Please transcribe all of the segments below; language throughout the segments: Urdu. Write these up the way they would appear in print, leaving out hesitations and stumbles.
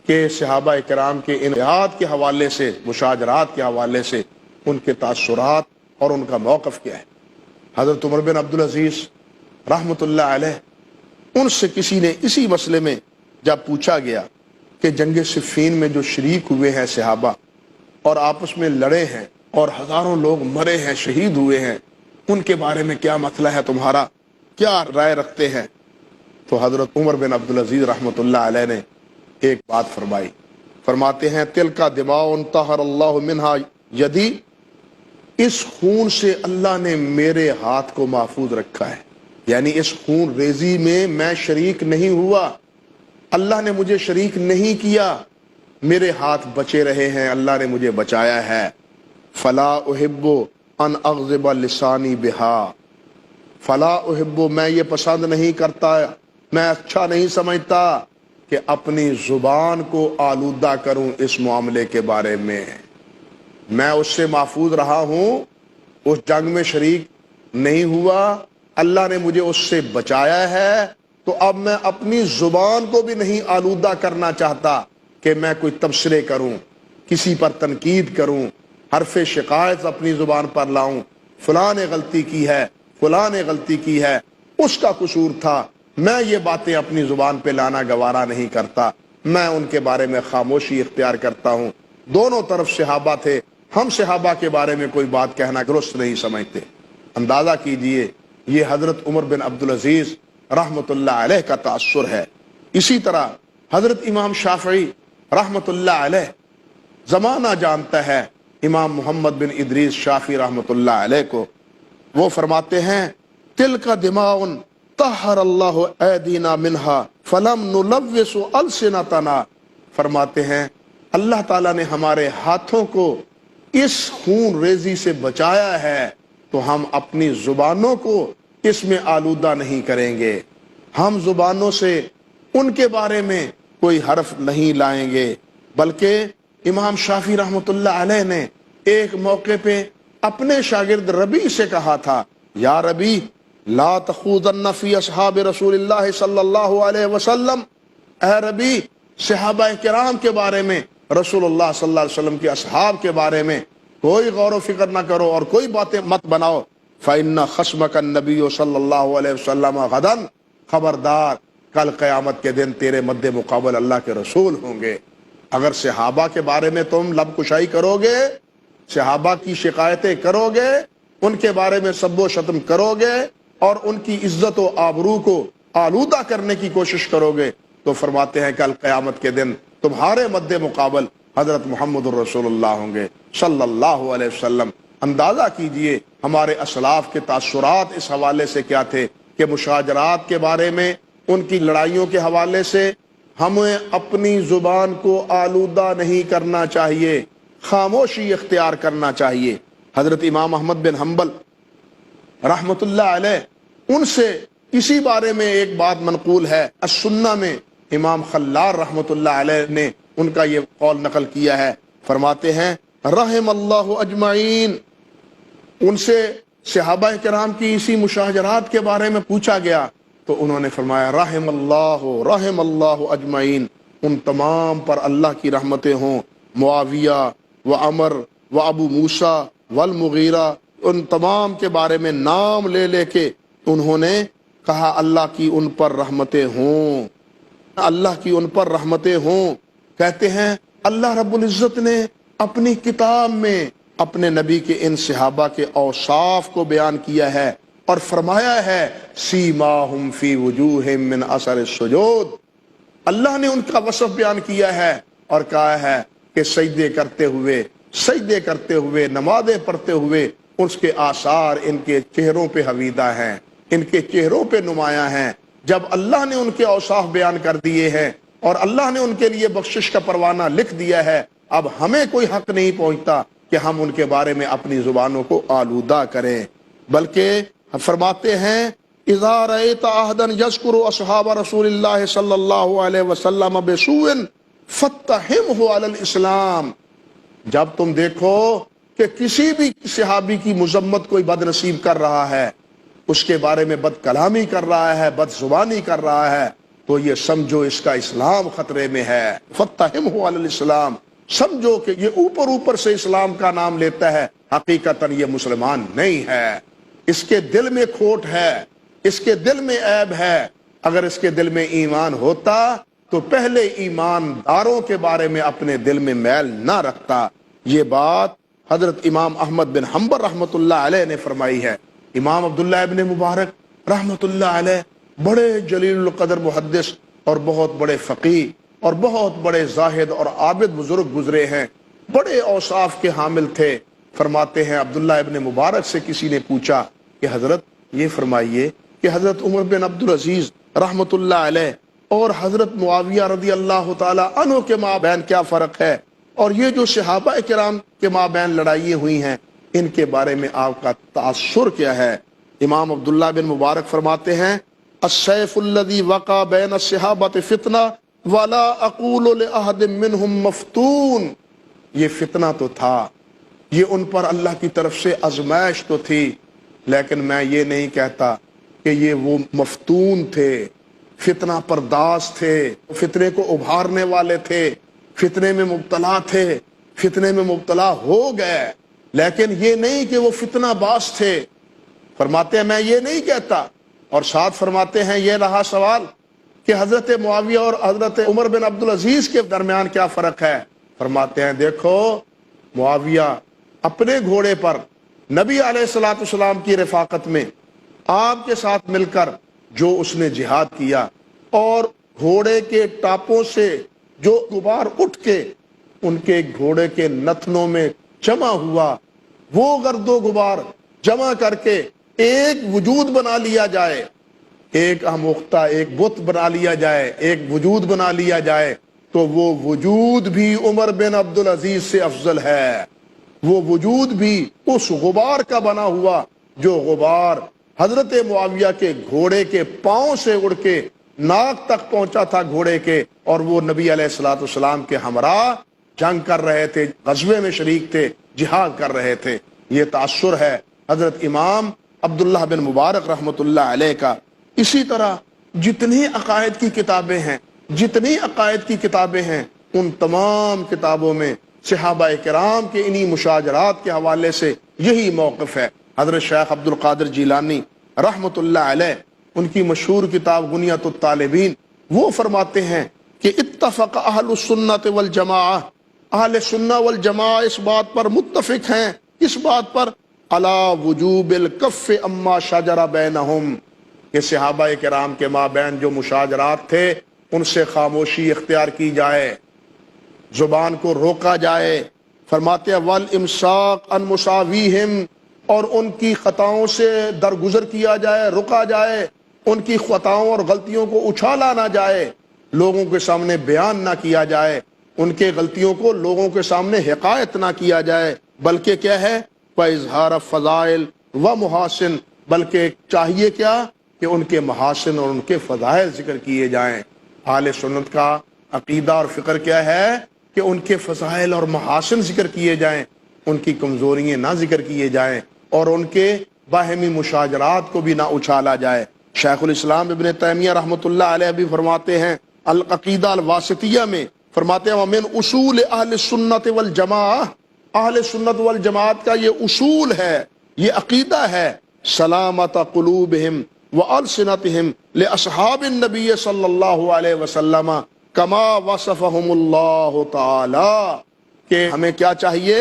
کہ صحابہ کرام کے ان حیات کے حوالے سے، مشاجرات کے حوالے سے ان کے تاثرات اور ان کا موقف کیا ہے۔ حضرت عمر بن عبدالعزیز رحمۃ اللہ علیہ، ان سے کسی نے اسی مسئلے میں جب پوچھا گیا کہ جنگ صفین میں جو شریک ہوئے ہیں صحابہ اور آپس میں لڑے ہیں اور ہزاروں لوگ مرے ہیں، شہید ہوئے ہیں، ان کے بارے میں کیا مسئلہ ہے تمہارا، کیا رائے رکھتے ہیں؟ تو حضرت عمر بن عبدالعزیز رحمۃ اللہ علیہ نے ایک بات فرمائی، فرماتے ہیں تلکا دماء طہر اللہ منہا یدی، اس خون سے اللہ نے میرے ہاتھ کو محفوظ رکھا ہے، یعنی اس خون ریزی میں شریک نہیں ہوا، اللہ نے مجھے شریک نہیں کیا، میرے ہاتھ بچے رہے ہیں، اللہ نے مجھے بچایا ہے۔ فلا احب ان اغضب لسانی بہا، فلا احب، میں یہ پسند نہیں کرتا، میں اچھا نہیں سمجھتا کہ اپنی زبان کو آلودہ کروں اس معاملے کے بارے میں۔ میں اس سے محفوظ رہا ہوں، اس جنگ میں شریک نہیں ہوا، اللہ نے مجھے اس سے بچایا ہے، تو اب میں اپنی زبان کو بھی نہیں آلودہ کرنا چاہتا کہ میں کوئی تبصرے کروں، کسی پر تنقید کروں، حرف شکایت اپنی زبان پر لاؤں، فلاں نے غلطی کی ہے، فلاں نے غلطی کی ہے، اس کا قصور تھا، میں یہ باتیں اپنی زبان پہ لانا گوارا نہیں کرتا، میں ان کے بارے میں خاموشی اختیار کرتا ہوں۔ دونوں طرف صحابہ تھے، ہم صحابہ کے بارے میں کوئی بات کہنا درست نہیں سمجھتے۔ اندازہ کیجئے یہ حضرت عمر بن عبدالعزیز رحمۃ اللہ علیہ کا تاثر ہے۔ اسی طرح حضرت امام شافعی رحمۃ اللہ علیہ، زمانہ جانتا ہے امام محمد بن ادریس شافعی رحمۃ اللہ علیہ کو، وہ فرماتے ہیں تلک دماء طہر اللہ ایدینا منہا فلم نلوث السنتنا، فرماتے ہیں اللہ تعالیٰ نے ہمارے ہاتھوں کو اس خون ریزی سے بچایا ہے، تو ہم اپنی زبانوں کو اس میں آلودہ نہیں کریں گے، ہم زبانوں سے ان کے بارے میں کوئی حرف نہیں لائیں گے۔ بلکہ امام شافعی رحمۃ اللہ علیہ نے ایک موقع پہ اپنے شاگرد ربیع سے کہا تھا، یا ربیع لا تخوضن فی اصحاب رسول اللہ صلی اللہ علیہ وسلم، اے ربیع صحابہ کرام کے بارے میں، رسول اللہ صلی اللہ علیہ وسلم کے اصحاب کے بارے میں کوئی غور و فکر نہ کرو اور کوئی باتیں مت بناؤ، فإن خصمک النبی صلی اللہ علیہ وسلم غدا، خبردار کل قیامت کے دن تیرے مد مقابل اللہ کے رسول ہوں گے۔ اگر صحابہ کے بارے میں تم لب کشائی کرو گے، صحابہ کی شکایتیں کرو گے، ان کے بارے میں سب و شتم کرو گے اور ان کی عزت و آبرو کو آلودہ کرنے کی کوشش کرو گے، تو فرماتے ہیں کل قیامت کے دن تمہارے مد مقابل حضرت محمد الرسول اللہ ہوں گے صلی اللہ علیہ وسلم۔ اندازہ کیجئے ہمارے اسلاف کے تاثرات اس حوالے سے کیا تھے کہ مشاجرات کے بارے میں، ان کی لڑائیوں کے حوالے سے ہمیں اپنی زبان کو آلودہ نہیں کرنا چاہیے، خاموشی اختیار کرنا چاہیے۔ حضرت امام احمد بن حنبل رحمۃ اللہ علیہ، ان سے اسی بارے میں ایک بات منقول ہے، السنہ میں امام خلال رحمۃ اللہ علیہ نے ان کا یہ قول نقل کیا ہے، فرماتے ہیں رحم اللہ اجمعین، ان سے صحابہ کرام کی اسی مشاجرات کے بارے میں پوچھا گیا تو انہوں نے فرمایا رحم اللہ اجمعین، ان تمام پر اللہ کی رحمتیں ہوں، معاویہ و عمر و ابو موسیٰ والمغیرہ، ان تمام کے بارے میں نام لے لے کے انہوں نے کہا اللہ کی ان پر رحمتیں ہوں، اللہ کی ان پر رحمتیں ہوں۔ کہتے ہیں اللہ رب العزت نے اپنی کتاب میں اپنے نبی کے ان صحابہ کے اوصاف کو بیان کیا ہے اور فرمایا ہے سیماہم فی وجوہہم من اثر السجود، اللہ نے ان کا وصف بیان کیا ہے اور کہا ہے کہ سجدے کرتے ہوئے نمازیں پڑھتے ہوئے اس کے آثار ان کے چہروں پہ حویدہ ہیں، ان کے چہروں پہ نمایاں ہیں۔ جب اللہ نے ان کے اوصاف بیان کر دیے ہیں اور اللہ نے ان کے لیے بخشش کا پروانہ لکھ دیا ہے، اب ہمیں کوئی حق نہیں پہنچتا کہ ہم ان کے بارے میں اپنی زبانوں کو آلودہ کریں۔ بلکہ فرماتے ہیں اذا رأیت احدا یذکر اصحاب رسول اللہ صلی اللہ علیہ وسلم بسوء فاتہمہ علی الاسلام، جب تم دیکھو کہ کسی بھی صحابی کی مذمت کوئی بد نصیب کر رہا ہے، اس کے بارے میں بد کلامی کر رہا ہے، بد زبانی کر رہا ہے، تو یہ سمجھو اس کا اسلام خطرے میں ہے. فَاتَّهِمْهُ عَلَى الْإِسْلَامِ، سمجھو کہ یہ اوپر سے اسلام کا نام لیتا ہے، حقیقتاً یہ مسلمان نہیں ہے. اس کے دل میں کھوٹ ہے، اس کے دل میں عیب ہے. اگر اس کے دل میں ایمان ہوتا تو پہلے ایمانداروں کے بارے میں اپنے دل میں میل نہ رکھتا. یہ بات حضرت امام احمد بن حنبل رحمۃ اللہ علیہ نے فرمائی ہے. امام عبداللہ ابن مبارک رحمۃ اللہ علیہ بڑے جلیل القدر محدث اور بہت بڑے فقیہ اور بہت بڑے زاہد اور عابد بزرگ گزرے ہیں، بڑے اوصاف کے حامل تھے. فرماتے ہیں عبداللہ ابن مبارک سے کسی نے پوچھا کہ حضرت یہ فرمائیے کہ حضرت عمر بن عبدالعزیز رحمۃ اللہ علیہ اور حضرت معاویہ رضی اللہ تعالی عنہ کے مابین کیا فرق ہے، اور یہ جو صحابہ کرام کے مابین لڑائیاں ہوئی ہیں ان کے بارے میں آپ کا تاثر کیا ہے؟ امام عبداللہ بن مبارک فرماتے ہیں السیف الذی وقع بین الصحابۃ فتنہ ولا اقول لأحد منہم مفتون. یہ فتنہ تو تھا، یہ ان پر اللہ کی طرف سے آزمائش تو تھی، لیکن میں یہ نہیں کہتا کہ یہ وہ مفتون تھے، فتنہ پرداز تھے، فتنے کو ابھارنے والے تھے، فتنے میں مبتلا تھے، فتنے میں مبتلا ہو گئے، لیکن یہ نہیں کہ وہ فتنہ باز تھے. فرماتے ہیں میں یہ نہیں کہتا. اور ساتھ فرماتے ہیں یہ رہا سوال کہ حضرت معاویہ اور حضرت عمر بن عبدالعزیز کے درمیان کیا فرق ہے؟ فرماتے ہیں دیکھو معاویہ اپنے گھوڑے پر نبی علیہ الصلوۃ والسلام کی رفاقت میں آپ کے ساتھ مل کر جو اس نے جہاد کیا، اور گھوڑے کے ٹاپوں سے جو غبار اٹھ کے ان کے گھوڑے کے نتنوں میں جمع ہوا، وہ گرد و غبار جمع کر کے ایک وجود بنا لیا جائے، ایک آموختہ ایک بت بنا لیا جائے، ایک وجود بنا لیا جائے، تو وہ وجود بھی عمر بن عبدالعزیز سے افضل ہے. وہ وجود بھی اس غبار کا بنا ہوا جو غبار حضرت معاویہ کے گھوڑے کے پاؤں سے اڑ کے ناک تک پہنچا تھا گھوڑے کے، اور وہ نبی علیہ الصلوۃ والسلام کے ہمراہ جنگ کر رہے تھے، غزوے میں شریک تھے، جہاد کر رہے تھے. یہ تاثر ہے حضرت امام عبداللہ بن مبارک رحمۃ اللہ علیہ کا. اسی طرح جتنی عقائد کی کتابیں ہیں ان تمام کتابوں میں صحابہ کرام کے انہی مشاجرات کے حوالے سے یہی موقف ہے. حضرت شیخ عبد القادر جیلانی رحمۃ اللہ علیہ، ان کی مشہور کتاب غنیۃ الطالبین، وہ فرماتے ہیں کہ اتفق اہل السنت والجماعہ، اہل سنہ والجماعہ اس بات پر متفق ہیں، اس بات پر علی وجوب الکف اما شجر بینہم، کہ صحابہ کرام کے مابین جو مشاجرات تھے ان سے خاموشی اختیار کی جائے، زبان کو روکا جائے. فرماتے ہیں والامساک عن مساویہم، اور ان کی خطاؤں سے درگزر کیا جائے، رکا جائے، ان کی خطاؤں اور غلطیوں کو اچھالا نہ جائے، لوگوں کے سامنے بیان نہ کیا جائے، ان کے غلطیوں کو لوگوں کے سامنے حکایت نہ کیا جائے، بلکہ کیا ہے فاظہار فضائل و محاسن، بلکہ چاہیے کیا کہ ان کے محاسن اور ان کے فضائل ذکر کیے جائیں. اہل سنت کا عقیدہ اور فکر کیا ہے کہ ان کے فضائل اور محاسن ذکر کیے جائیں، ان کی کمزوریاں نہ ذکر کیے جائیں، اور ان کے باہمی مشاجرات کو بھی نہ اچھالا جائے. شیخ الاسلام ابن تیمیہ رحمۃ اللہ علیہ بھی فرماتے ہیں العقیدہ الواسطیہ میں، فرماتے ہیں ومن اصول اہل سنت والجماعہ، اہل سنت والجماعت کا یہ اصول ہے، یہ عقیدہ ہے، سلامت قلوبہم والسنتہم لاصحاب النبی صلی اللہ علیہ وسلم کما وصفہم اللہ تعالی، کہ ہمیں کیا چاہیے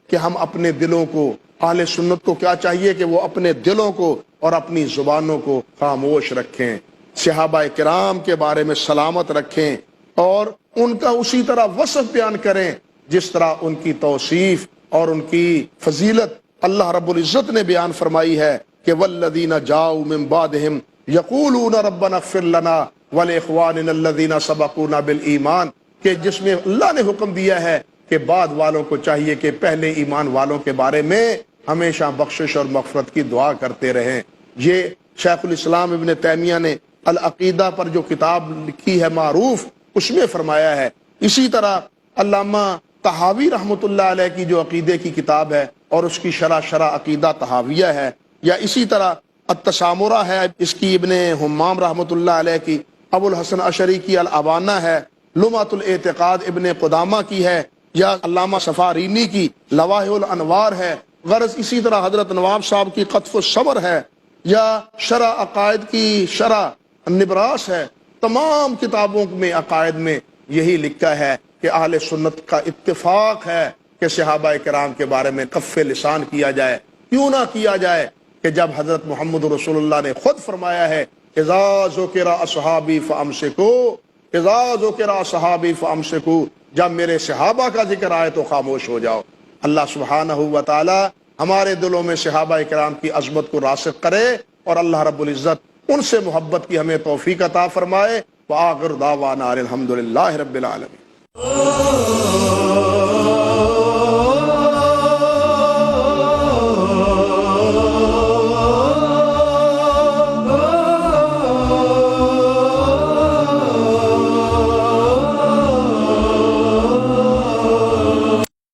کہ ہم اپنے دلوں کو، اہل سنت کو کیا چاہیے کہ وہ اپنے دلوں کو اور اپنی زبانوں کو خاموش رکھیں، صحابہ کرام کے بارے میں سلامت رکھیں، اور ان کا اسی طرح وصف بیان کریں جس طرح ان کی توصیف اور ان کی فضیلت اللہ رب العزت نے بیان فرمائی ہے کہ والذین جاؤوا من بعدہم یقولون ربنا اغفر لنا ولاخواننا الذین سبقونا بالایمان، کہ جس میں اللہ نے حکم دیا ہے کہ بعد والوں کو چاہیے کہ پہلے ایمان والوں کے بارے میں ہمیشہ بخشش اور مغفرت کی دعا کرتے رہیں. یہ شیخ الاسلام ابن تیمیہ نے العقیدہ پر جو کتاب لکھی ہے معروف، اس میں فرمایا ہے. اسی طرح علامہ طحاوی رحمۃ اللہ علیہ کی جو عقیدے کی کتاب ہے اور اس کی شرح عقیدہ طحاویہ ہے، یا اسی طرح التسامرہ ہے اس کی ابن حمام رحمۃ اللہ علیہ کی، ابو الحسن اشعری کی الابانہ ہے، لمعۃ الاعتقاد ابن قدامہ کی ہے، یا علامہ سفارینی کی لواحِ الانوار ہے، غرض اسی طرح حضرت نواب صاحب کی قطف الصبر ہے، یا شرح عقائد کی شرح نبراس ہے۔ تمام کتابوں میں عقائد میں یہی لکھا ہے کہ اہل سنت کا اتفاق ہے کہ صحابہ کرام کے بارے میں کف لسان کیا جائے۔ کیوں نہ کیا جائے کہ جب حضرت محمد رسول اللہ نے خود فرمایا ہے اذا ذکر اصحابی فامسکوا، اذا ذکر اصحابی فامسکوا، جب میرے صحابہ کا ذکر آئے تو خاموش ہو جاؤ۔ اللہ سبحانہ و تعالی ہمارے دلوں میں صحابہ کرام کی عظمت کو راسخ کرے، اور اللہ رب العزت ان سے محبت کی ہمیں توفیق عطا فرمائے۔ وآخر دعوانا الحمدللہ رب العالمین۔